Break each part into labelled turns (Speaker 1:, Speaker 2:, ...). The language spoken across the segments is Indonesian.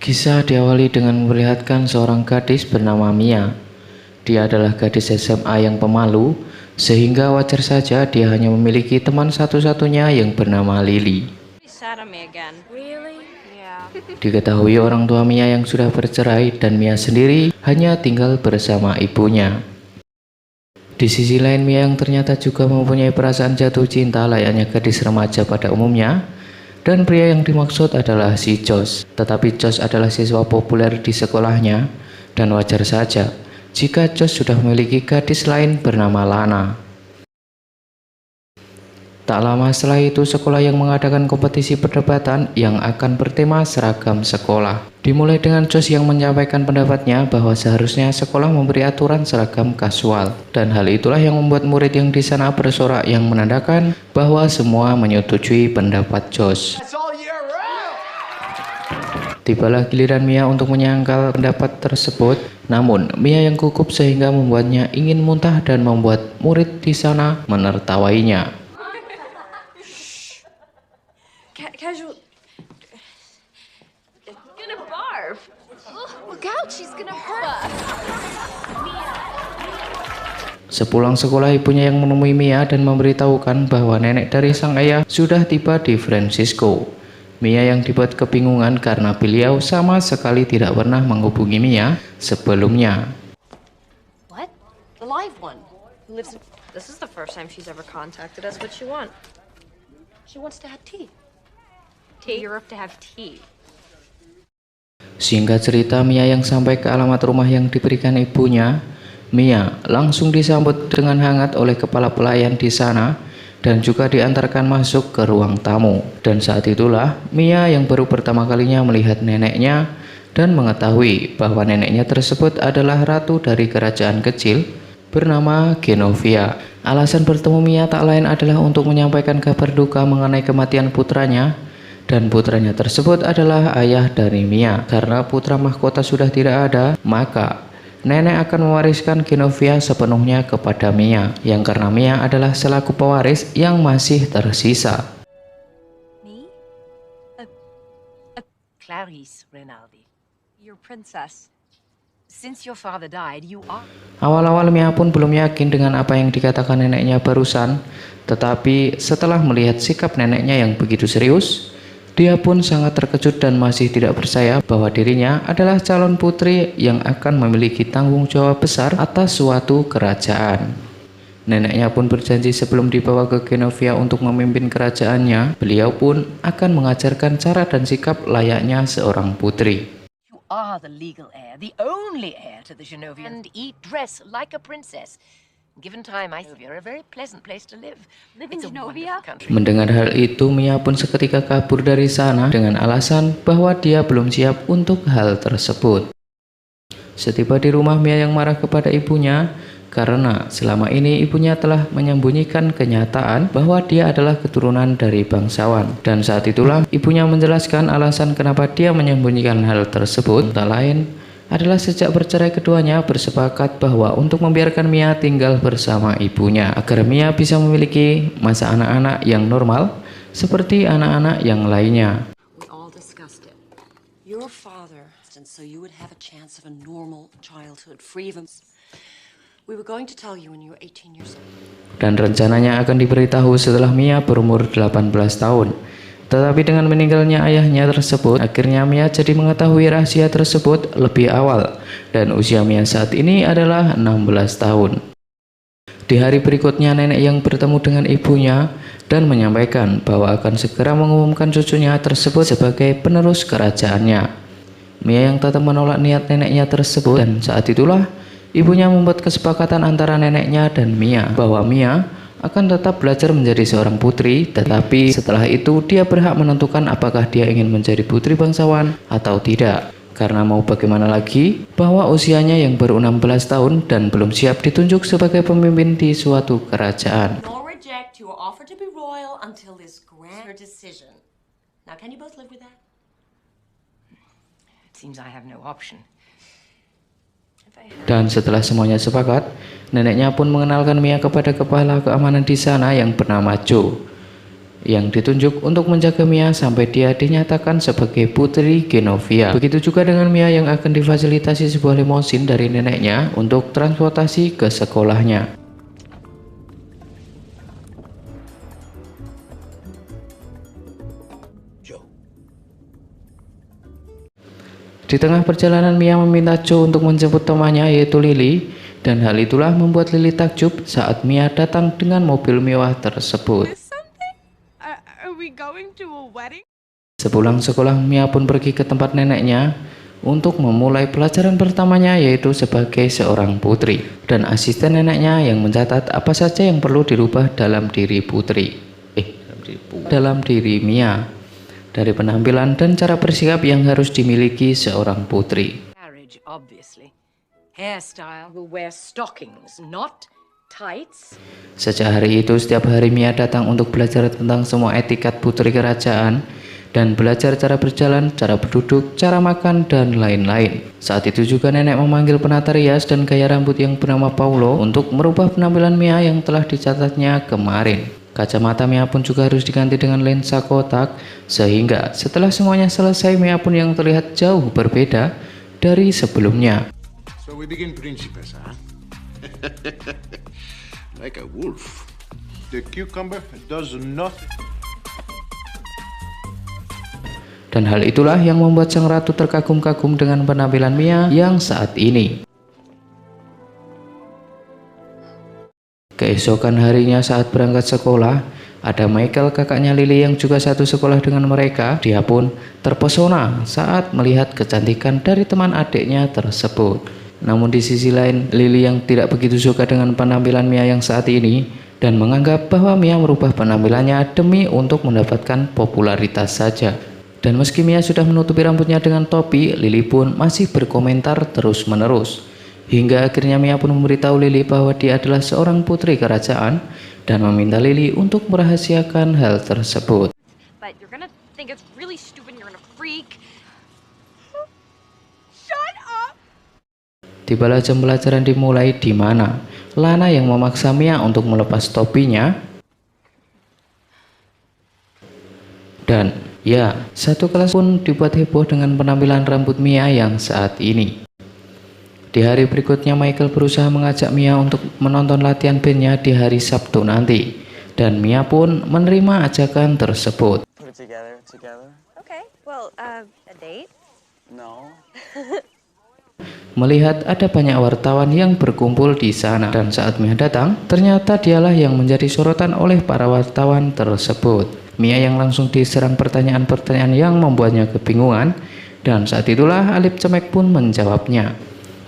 Speaker 1: Kisah diawali dengan memperlihatkan seorang gadis bernama Mia. Dia adalah gadis SMA yang pemalu, sehingga wajar saja dia hanya memiliki teman satu-satunya yang bernama Lily. Diketahui orang tua Mia yang sudah bercerai dan Mia sendiri hanya tinggal bersama ibunya. Di sisi lain, Mia yang ternyata juga mempunyai perasaan jatuh cinta layaknya gadis remaja pada umumnya. Dan pria yang dimaksud adalah si Josh. Tetapi Josh adalah siswa populer di sekolahnya, dan wajar saja jika Josh sudah memiliki gadis lain bernama Lana. Tak lama setelah itu, sekolah yang mengadakan kompetisi perdebatan yang akan bertema seragam sekolah. Dimulai dengan Josh yang menyampaikan pendapatnya bahwa seharusnya sekolah memberi aturan seragam kasual. Dan hal itulah yang membuat murid yang di sana bersorak yang menandakan bahwa semua menyetujui pendapat Josh. Tibalah giliran Mia untuk menyangkal pendapat tersebut. Namun, Mia yang gugup sehingga membuatnya ingin muntah dan membuat murid di sana menertawainya.
Speaker 2: Casual. Gonna barf. Look out, she's gonna hurt.
Speaker 1: Sepulang sekolah, ibunya yang menemui Mia dan memberitahukan bahwa nenek dari sang ayah sudah tiba di Francisco. Mia yang dibuat kebingungan karena beliau sama sekali tidak pernah menghubungi Mia sebelumnya.
Speaker 2: What? The live one. Who lives in... This is the first time she's ever contacted us. What she want? She wants to have tea. Tea? You're up to have tea.
Speaker 1: Singkat cerita, Mia yang sampai ke alamat rumah yang diberikan ibunya, Mia langsung disambut dengan hangat oleh kepala pelayan di sana dan juga diantarkan masuk ke ruang tamu. Dan saat itulah Mia yang baru pertama kalinya melihat neneknya dan mengetahui bahwa neneknya tersebut adalah ratu dari kerajaan kecil bernama Genovia. Alasan bertemu Mia tak lain adalah untuk menyampaikan kabar duka mengenai kematian putranya. Dan putranya tersebut adalah ayah dari Mia. Karena putra mahkota sudah tidak ada, maka nenek akan mewariskan Genovia sepenuhnya kepada Mia. Yang karena Mia adalah selaku pewaris yang masih tersisa.
Speaker 3: Me? Clarice Rinaldi. Your princess. Since your father died, you are...
Speaker 1: Awal-awal Mia pun belum yakin dengan apa yang dikatakan neneknya barusan. Tetapi setelah melihat sikap neneknya yang begitu serius, dia pun sangat terkejut dan masih tidak percaya bahwa dirinya adalah calon putri yang akan memiliki tanggung jawab besar atas suatu kerajaan. Neneknya pun berjanji sebelum dibawa ke Genovia untuk memimpin kerajaannya, beliau pun akan mengajarkan cara dan sikap layaknya seorang putri.
Speaker 3: You are the legal heir, the only heir to the Genovian, and eat, dress like a princess. Given time, I think you're a very pleasant place to live. Live in Genovia?
Speaker 1: Mendengar hal itu, Mia pun seketika kabur dari sana dengan alasan bahwa dia belum siap untuk hal tersebut. Setiba di rumah, Mia yang marah kepada ibunya karena selama ini ibunya telah menyembunyikan kenyataan bahwa dia adalah keturunan dari bangsawan. Dan saat itulah ibunya menjelaskan alasan kenapa dia menyembunyikan hal tersebut. Tak lain adalah sejak bercerai keduanya bersepakat bahwa untuk membiarkan Mia tinggal bersama ibunya agar Mia bisa memiliki masa anak-anak yang normal seperti anak-anak yang lainnya.
Speaker 4: We all discussed it. Your father, and so you would have a chance of a normal childhood, free of... We were going to tell you when you were 18 years old.
Speaker 1: Dan rencananya akan diberitahu setelah Mia berumur 18 tahun. Tetapi dengan meninggalnya ayahnya tersebut, akhirnya Mia jadi mengetahui rahasia tersebut lebih awal. Dan usia Mia saat ini adalah 16 tahun. Di hari berikutnya, nenek yang bertemu dengan ibunya dan menyampaikan bahwa akan segera mengumumkan cucunya tersebut sebagai penerus kerajaannya. Mia yang tetap menolak niat neneknya tersebut, dan saat itulah ibunya membuat kesepakatan antara neneknya dan Mia bahwa Mia akan tetap belajar menjadi seorang putri, tetapi setelah itu dia berhak menentukan apakah dia ingin menjadi putri bangsawan atau tidak. Karena mau bagaimana lagi, bahwa usianya yang baru 16 tahun dan belum siap ditunjuk sebagai pemimpin di suatu kerajaan.
Speaker 4: Nor reject your offer to be royal until this grand decision. Now, can you both live with that?
Speaker 3: It seems I have no option.
Speaker 1: Dan setelah semuanya sepakat, neneknya pun mengenalkan Mia kepada kepala keamanan di sana yang bernama Joe. yang ditunjuk untuk menjaga Mia sampai dia dinyatakan sebagai putri Genovia. Begitu juga dengan Mia yang akan difasilitasi sebuah limosin dari neneknya untuk transportasi ke sekolahnya. Di tengah perjalanan Mia meminta Joe untuk menjemput temannya yaitu Lily, dan hal itulah membuat Lily takjub saat Mia datang dengan mobil mewah tersebut. Sepulang sekolah, Mia pun pergi ke tempat neneknya untuk memulai pelajaran pertamanya yaitu sebagai seorang putri, dan asisten neneknya yang mencatat apa saja yang perlu dirubah dalam diri Mia. Dari penampilan dan cara bersikap yang harus dimiliki seorang putri.
Speaker 3: Marriage, obviously. Hairstyle will wear stockings, not tights.
Speaker 1: Sejak hari itu, setiap hari Mia datang untuk belajar tentang semua etikat putri kerajaan dan belajar cara berjalan, cara berduduk, cara makan, dan lain-lain. Saat itu juga nenek memanggil penata rias dan gaya rambut yang bernama Paulo untuk merubah penampilan Mia yang telah dicatatnya kemarin. Kacamata Mia pun juga harus diganti dengan lensa kotak, sehingga setelah semuanya selesai, Mia pun yang terlihat jauh berbeda dari sebelumnya.
Speaker 5: So we begin, Principessa. Like a wolf. The cucumber does not.
Speaker 1: Dan hal itulah yang membuat sang ratu terkagum-kagum dengan penampilan Mia yang saat ini. Keesokan harinya saat berangkat sekolah, ada Michael, kakaknya Lily yang juga satu sekolah dengan mereka. Dia pun terpesona saat melihat kecantikan dari teman adiknya tersebut. Namun di sisi lain, Lily yang tidak begitu suka dengan penampilan Mia yang saat ini dan menganggap bahwa Mia merubah penampilannya demi untuk mendapatkan popularitas saja. Dan meski Mia sudah menutupi rambutnya dengan topi, Lily pun masih berkomentar terus-menerus. Hingga akhirnya Mia pun memberitahu Lily bahwa dia adalah seorang putri kerajaan dan meminta Lily untuk merahasiakan hal tersebut.
Speaker 2: But you're gonna think it's really stupid and you're gonna freak.
Speaker 1: Tibalah jam pelajaran dimulai di mana Lana yang memaksa Mia untuk melepas topinya. Dan ya, satu kelas pun dibuat heboh dengan penampilan rambut Mia yang saat ini. Di hari berikutnya, Michael berusaha mengajak Mia untuk menonton latihan bandnya di hari Sabtu nanti, dan Mia pun menerima ajakan tersebut.
Speaker 2: Okay, well, a date?
Speaker 6: No.
Speaker 1: Melihat ada banyak wartawan yang berkumpul di sana, dan saat Mia datang, ternyata dialah yang menjadi sorotan oleh para wartawan tersebut. Mia yang langsung diserang pertanyaan-pertanyaan yang membuatnya kebingungan, dan saat itulah Alip Cemek pun menjawabnya.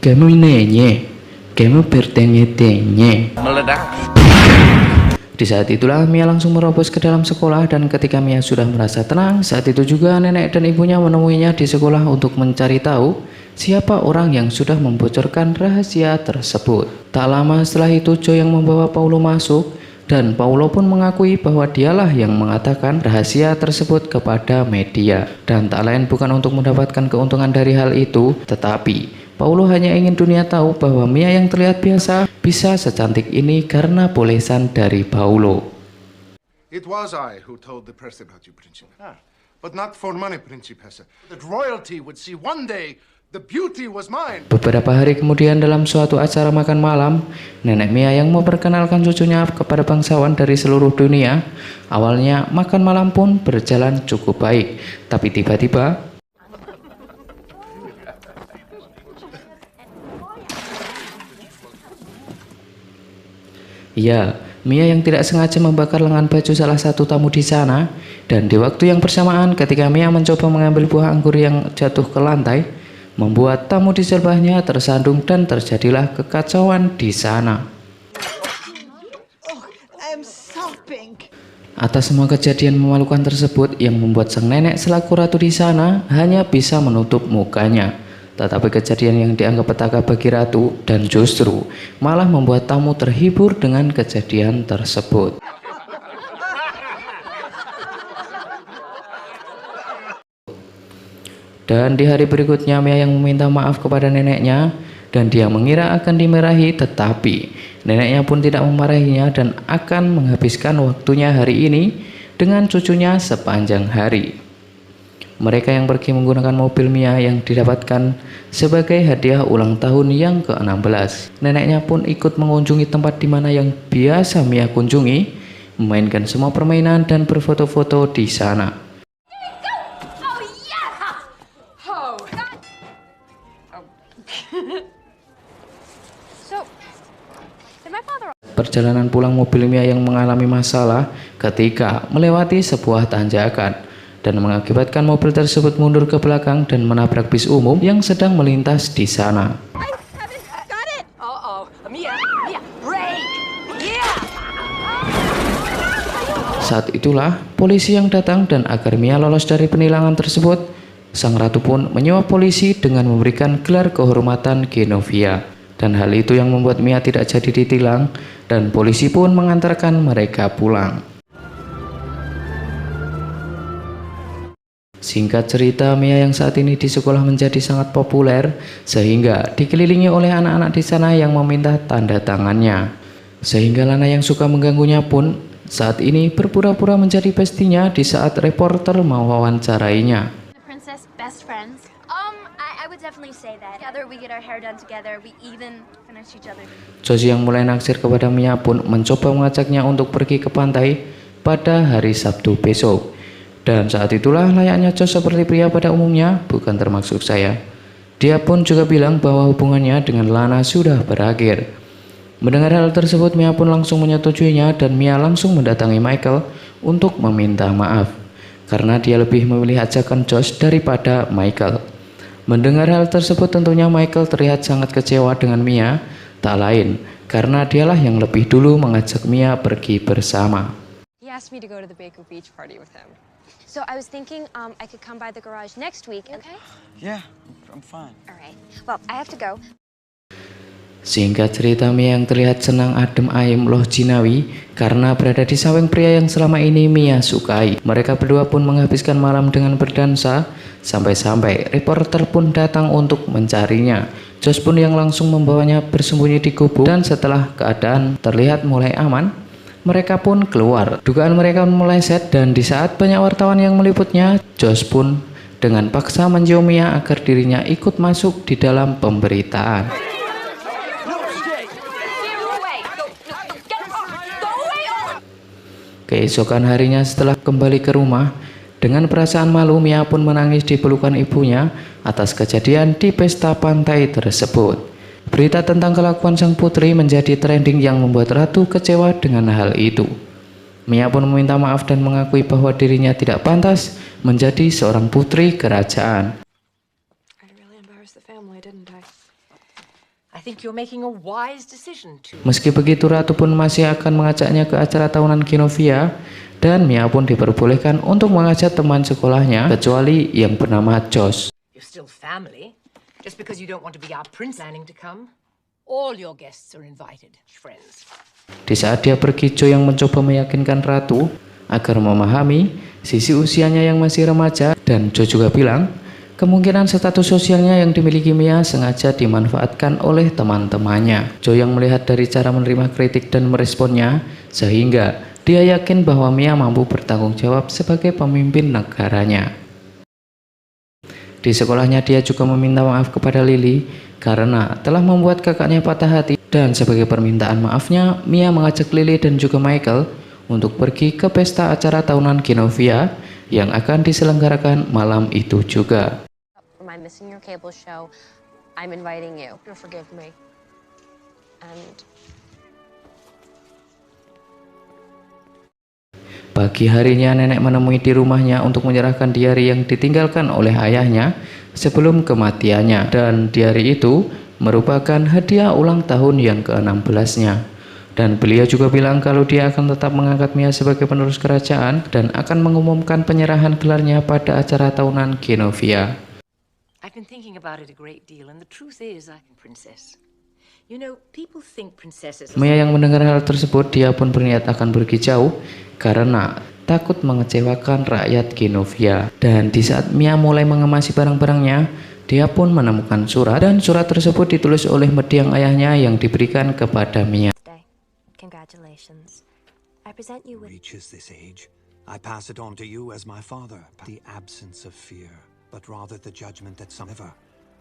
Speaker 1: Kamu nenye, kamu bertanya-tanya.
Speaker 6: Meledak.
Speaker 1: Di saat itulah Mia langsung merobos ke dalam sekolah, dan ketika Mia sudah merasa tenang, saat itu juga nenek dan ibunya menemuinya di sekolah untuk mencari tahu siapa orang yang sudah membocorkan rahasia tersebut. Tak lama setelah itu, Joe yang membawa Paulo masuk, dan Paulo pun mengakui bahwa dialah yang mengatakan rahasia tersebut kepada media. Dan tak lain bukan untuk mendapatkan keuntungan dari hal itu, tetapi Paulo hanya ingin dunia tahu bahwa Mia yang terlihat biasa bisa secantik ini karena polesan dari Paulo.
Speaker 5: It was I who told the press about you, Principessa. But not for money, Principessa. That royalty would see one day the beauty was mine.
Speaker 1: Beberapa hari kemudian dalam suatu acara makan malam, nenek Mia yang memperkenalkan cucunya kepada bangsawan dari seluruh dunia. Awalnya makan malam pun berjalan cukup baik, tapi tiba-tiba ya, Mia yang tidak sengaja membakar lengan baju salah satu tamu di sana, dan di waktu yang bersamaan ketika Mia mencoba mengambil buah anggur yang jatuh ke lantai, membuat tamu di sebelahnya tersandung dan terjadilah kekacauan di sana. Atas semua kejadian memalukan tersebut yang membuat sang nenek selaku ratu di sana hanya bisa menutup mukanya. Tetapi kejadian yang dianggap petaka bagi ratu dan justru malah membuat tamu terhibur dengan kejadian tersebut. Dan di hari berikutnya Mia yang meminta maaf kepada neneknya dan dia mengira akan dimarahi, tetapi neneknya pun tidak memarahinya dan akan menghabiskan waktunya hari ini dengan cucunya sepanjang hari. Mereka yang pergi menggunakan mobil Mia yang didapatkan sebagai hadiah ulang tahun yang ke-16. Neneknya pun ikut mengunjungi tempat di mana yang biasa Mia kunjungi, memainkan semua permainan dan berfoto-foto di sana. Perjalanan pulang mobil Mia yang mengalami masalah ketika melewati sebuah tanjakan dan mengakibatkan mobil tersebut mundur ke belakang dan menabrak bis umum yang sedang melintas di sana.
Speaker 3: Mia, break! Yeah!
Speaker 1: Saat itulah polisi yang datang dan agar Mia lolos dari penilangan tersebut, sang ratu pun menyewa polisi dengan memberikan gelar kehormatan Genovia. Dan hal itu yang membuat Mia tidak jadi ditilang dan polisi pun mengantarkan mereka pulang. Singkat cerita, Mia yang saat ini di sekolah menjadi sangat populer sehingga dikelilingi oleh anak-anak di sana yang meminta tanda tangannya. Sehingga Lana yang suka mengganggunya pun saat ini berpura-pura menjadi bestinya di saat reporter mewawancarainya.
Speaker 6: Princess best friends. I would definitely say that. Together we get our hair done together. We even finish each other.
Speaker 1: Josie yang mulai naksir kepada Mia pun mencoba mengajaknya untuk pergi ke pantai pada hari Sabtu besok. Dan saat itulah layaknya Josh seperti pria pada umumnya, bukan termasuk saya. Dia pun juga bilang bahwa hubungannya dengan Lana sudah berakhir. Mendengar hal tersebut, Mia pun langsung menyetujuinya dan Mia langsung mendatangi Michael untuk meminta maaf. Karena dia lebih memilih ajakan Josh daripada Michael. Mendengar hal tersebut tentunya Michael terlihat sangat kecewa dengan Mia, tak lain karena dialah yang lebih dulu mengajak Mia pergi bersama.
Speaker 2: He asked me to go to the Baker Beach party with him.
Speaker 6: So I was thinking I could come by the garage next week. Okay?
Speaker 7: Yeah, I'm fine.
Speaker 6: All right. Well, I have to go.
Speaker 1: Singkat cerita, Mia yang terlihat senang adem ayem loh jinawi karena berada di samping pria yang selama ini Mia sukai. Mereka berdua pun menghabiskan malam dengan berdansa, sampai-sampai reporter pun datang untuk mencarinya. Josh pun yang langsung membawanya bersembunyi di gubuk dan setelah keadaan terlihat mulai aman, mereka pun keluar. Dugaan mereka meleset dan di saat banyak wartawan yang meliputnya, Josh pun dengan paksa menjiu Mia agar dirinya ikut masuk di dalam pemberitaan. Keesokan harinya setelah kembali ke rumah, dengan perasaan malu Mia pun menangis di pelukan ibunya atas kejadian di pesta pantai tersebut. Berita tentang kelakuan sang putri menjadi trending yang membuat ratu kecewa dengan hal itu. Mia pun meminta maaf dan mengakui bahwa dirinya tidak pantas menjadi seorang putri kerajaan.
Speaker 2: I really embarrassed the family, didn't I?
Speaker 3: I think you're making a wise decision to.
Speaker 1: Meski begitu, ratu pun masih akan mengajaknya ke acara tahunan Genovia dan Mia pun diperbolehkan untuk mengajak teman sekolahnya kecuali yang bernama Josh.
Speaker 3: You're still family. Just because you don't want to be our prince planning to come, all your guests are invited, friends.
Speaker 1: Di saat dia pergi, Joe yang mencoba meyakinkan ratu agar memahami sisi usianya yang masih remaja dan Joe juga bilang kemungkinan status sosialnya yang dimiliki Mia sengaja dimanfaatkan oleh teman-temannya. Joe yang melihat dari cara menerima kritik dan meresponnya sehingga dia yakin bahwa Mia mampu bertanggung jawab sebagai pemimpin negaranya. Di sekolahnya dia juga meminta maaf kepada Lily karena telah membuat kakaknya patah hati dan sebagai permintaan maafnya Mia mengajak Lily dan juga Michael untuk pergi ke pesta acara tahunan Genovia yang akan diselenggarakan malam itu juga.
Speaker 2: Am I missing your cable show? I'm inviting you to forgive me. And
Speaker 1: Pagi harinya nenek menemui di rumahnya untuk menyerahkan diari yang ditinggalkan oleh ayahnya sebelum kematiannya, dan diari itu merupakan hadiah ulang tahun yang ke-16-nya. Dan beliau juga bilang kalau dia akan tetap mengangkat Mia sebagai penerus kerajaan dan akan mengumumkan penyerahan gelarnya pada acara tahunan Genovia.
Speaker 3: I've been thinking about it a great deal, and the truth is, I'm princess. You know, people think princesses.
Speaker 1: Mia yang mendengar hal tersebut, dia pun berniat akan pergi jauh karena takut mengecewakan rakyat Genovia. Dan di saat Mia mulai mengemasi barang-barangnya, dia pun menemukan surat, dan surat tersebut ditulis oleh mendiang ayahnya yang diberikan kepada Mia.
Speaker 6: Congratulations. I present you with
Speaker 7: Reaches this age,
Speaker 8: I pass it on to you as my father. The absence of fear, but rather the judgment that some live,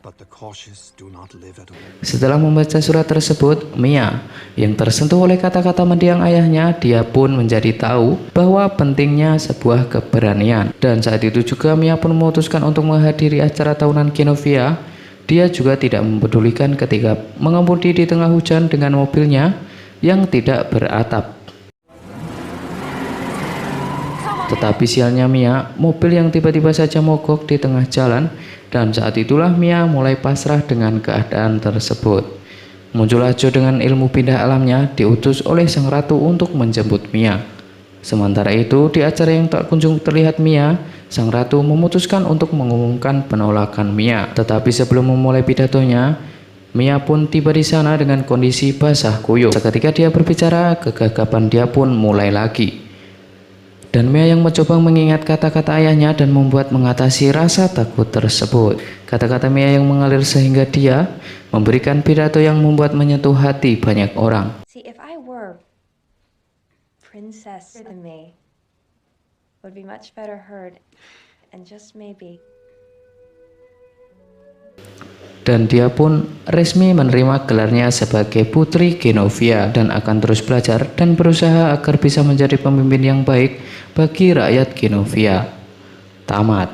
Speaker 8: but the cautious do not live at all.
Speaker 1: Setelah membaca surat tersebut, Mia yang tersentuh oleh kata-kata mendiang ayahnya, dia pun menjadi tahu bahwa pentingnya sebuah keberanian. Dan saat itu juga Mia pun memutuskan untuk menghadiri acara tahunan Genovia. Dia juga tidak mempedulikan ketika mengemudi di tengah hujan dengan mobilnya yang tidak beratap. Tetapi sialnya Mia, mobil yang tiba-tiba saja mogok di tengah jalan, dan saat itulah Mia mulai pasrah dengan keadaan tersebut. Muncullah Jo dengan ilmu pindah alamnya, diutus oleh sang ratu untuk menjemput Mia. Sementara itu, di acara yang tak kunjung terlihat Mia, sang ratu memutuskan untuk mengumumkan penolakan Mia. Tetapi sebelum memulai pidatonya, Mia pun tiba di sana dengan kondisi basah kuyup. Seketika dia berbicara, kegagapan dia pun mulai lagi. Dan Mia yang mencoba mengingat kata-kata ayahnya dan membuat mengatasi rasa takut tersebut. Kata-kata Mia yang mengalir sehingga dia memberikan pidato yang membuat menyentuh hati banyak orang.
Speaker 9: See, if I were Princess May, would be much better heard, and just maybe.
Speaker 1: Dan dia pun resmi menerima gelarnya sebagai Putri Genovia dan akan terus belajar dan berusaha agar bisa menjadi pemimpin yang baik bagi rakyat Genovia. Tamat.